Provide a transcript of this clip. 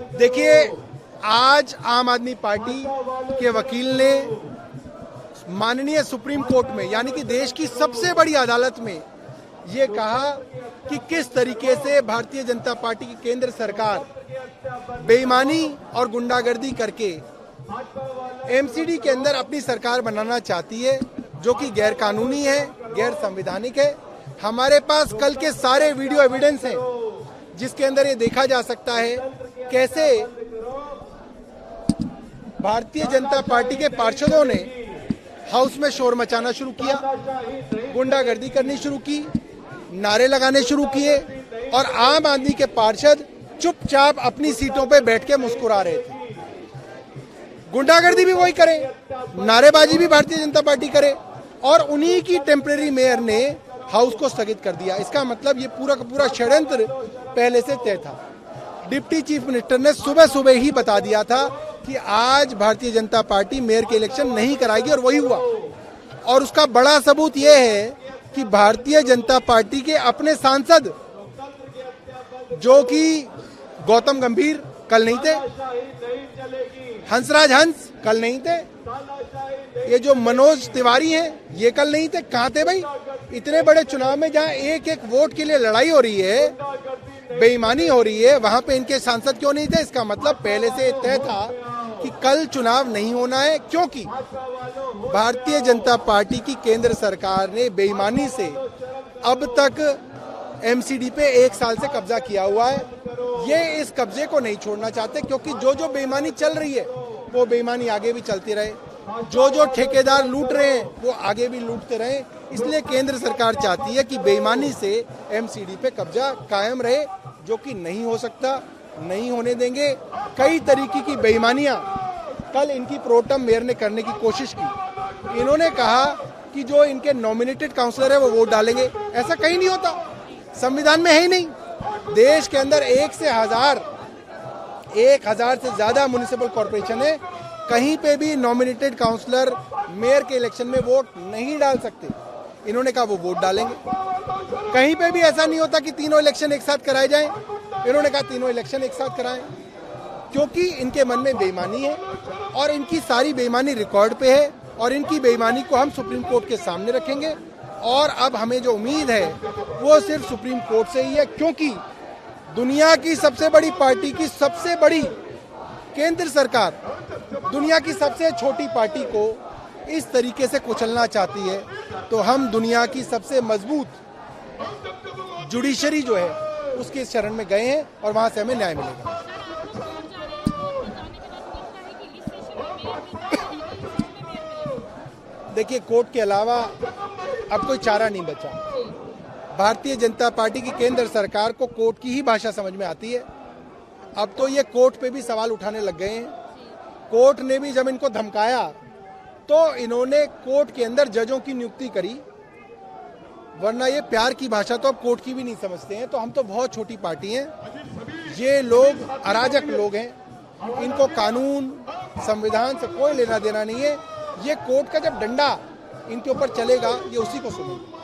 देखिए, आज आम आदमी पार्टी के वकील ने माननीय सुप्रीम कोर्ट में, यानी कि देश की सबसे बड़ी अदालत में ये कहा कि किस तरीके से भारतीय जनता पार्टी की केंद्र सरकार बेईमानी और गुंडागर्दी करके एमसीडी के अंदर अपनी सरकार बनाना चाहती है, जो कि गैर कानूनी है, गैर संवैधानिक है। हमारे पास कल के सारे वीडियो एविडेंस हैं, जिसके अंदर ये देखा जा सकता है कैसे भारतीय जनता पार्टी के पार्षदों ने हाउस में शोर मचाना शुरू किया, गुंडागर्दी करनी शुरू की, नारे लगाने शुरू किए और आम आदमी के पार्षद चुपचाप अपनी सीटों पे बैठ के मुस्कुरा रहे थे। गुंडागर्दी भी वही करे, नारेबाजी भी भारतीय जनता पार्टी करे और उन्हीं की टेम्परेरी मेयर ने हाउस को स्थगित कर दिया। इसका मतलब ये पूरा का पूरा षड्यंत्र पहले से तय था। डिप्टी चीफ मिनिस्टर ने सुबह सुबह ही बता दिया था कि आज भारतीय जनता पार्टी मेयर के इलेक्शन नहीं कराएगी और वही हुआ। और उसका बड़ा सबूत यह है कि भारतीय जनता पार्टी के अपने सांसद, जो कि गौतम गंभीर कल नहीं थे, हंसराज हंस कल नहीं थे, ये जो मनोज तिवारी हैं ये कल नहीं थे। कहाँ थे भाई? इतने बड़े चुनाव में जहाँ एक एक वोट के लिए लड़ाई हो रही है, बेईमानी हो रही है, वहां पे इनके सांसद क्यों नहीं थे? इसका मतलब पहले से तय था कि कल चुनाव नहीं होना है, क्योंकि भारतीय जनता पार्टी की केंद्र सरकार ने बेईमानी से अब तक एमसीडी पे 1 साल से कब्जा किया हुआ है। ये इस कब्जे को नहीं छोड़ना चाहते, क्योंकि जो जो बेईमानी चल रही है वो बेईमानी आगे भी चलती रहे, जो जो ठेकेदार लूट रहे हैं वो आगे भी लूटते रहे। इसलिए केंद्र सरकार चाहती है कि बेईमानी से एमसीडी पे कब्जा कायम रहे, जो कि नहीं हो सकता, नहीं होने देंगे। कई तरीके की बेईमानियां कल इनकी प्रोटेम मेयर ने करने की कोशिश की। इन्होंने कहा कि जो इनके नॉमिनेटेड काउंसलर है वो वोट डालेंगे। ऐसा कहीं नहीं होता, संविधान में है ही नहीं। देश के अंदर 1 से 1000 से ज्यादा म्युनिसिपल कॉर्पोरेशन है, कहीं पे भी नॉमिनेटेड काउंसलर मेयर के इलेक्शन में वोट नहीं डाल सकते। इन्होंने कहा वो वोट डालेंगे। कहीं पे भी ऐसा नहीं होता कि तीनों इलेक्शन एक साथ कराए जाएं। इन्होंने कहा तीनों इलेक्शन एक साथ कराएं, क्योंकि इनके मन में बेईमानी है और इनकी सारी बेईमानी रिकॉर्ड पे है और इनकी बेईमानी को हम सुप्रीम कोर्ट के सामने रखेंगे। और अब हमें जो उम्मीद है वो सिर्फ सुप्रीम कोर्ट से ही है, क्योंकि दुनिया की सबसे बड़ी पार्टी की सबसे बड़ी केंद्र सरकार दुनिया की सबसे छोटी पार्टी को इस तरीके से कुचलना चाहती है। तो हम दुनिया की सबसे मजबूत जुडिशरी जो है उसके शरण में गए हैं और वहां से हमें न्याय मिलेगा। देखिए, कोर्ट के अलावा अब कोई चारा नहीं बचा। भारतीय जनता पार्टी की केंद्र सरकार को कोर्ट की ही भाषा समझ में आती है। अब तो ये कोर्ट पे भी सवाल उठाने लग गए हैं। कोर्ट ने भी जब इनको धमकाया तो इन्होंने कोर्ट के अंदर जजों की नियुक्ति करी, वरना ये प्यार की भाषा तो अब कोर्ट की भी नहीं समझते हैं। तो हम तो बहुत छोटी पार्टी हैं, ये लोग अराजक लोग हैं, इनको कानून संविधान से कोई लेना देना नहीं है। ये कोर्ट का जब डंडा इनके ऊपर चलेगा, ये उसी को सुनेंगे।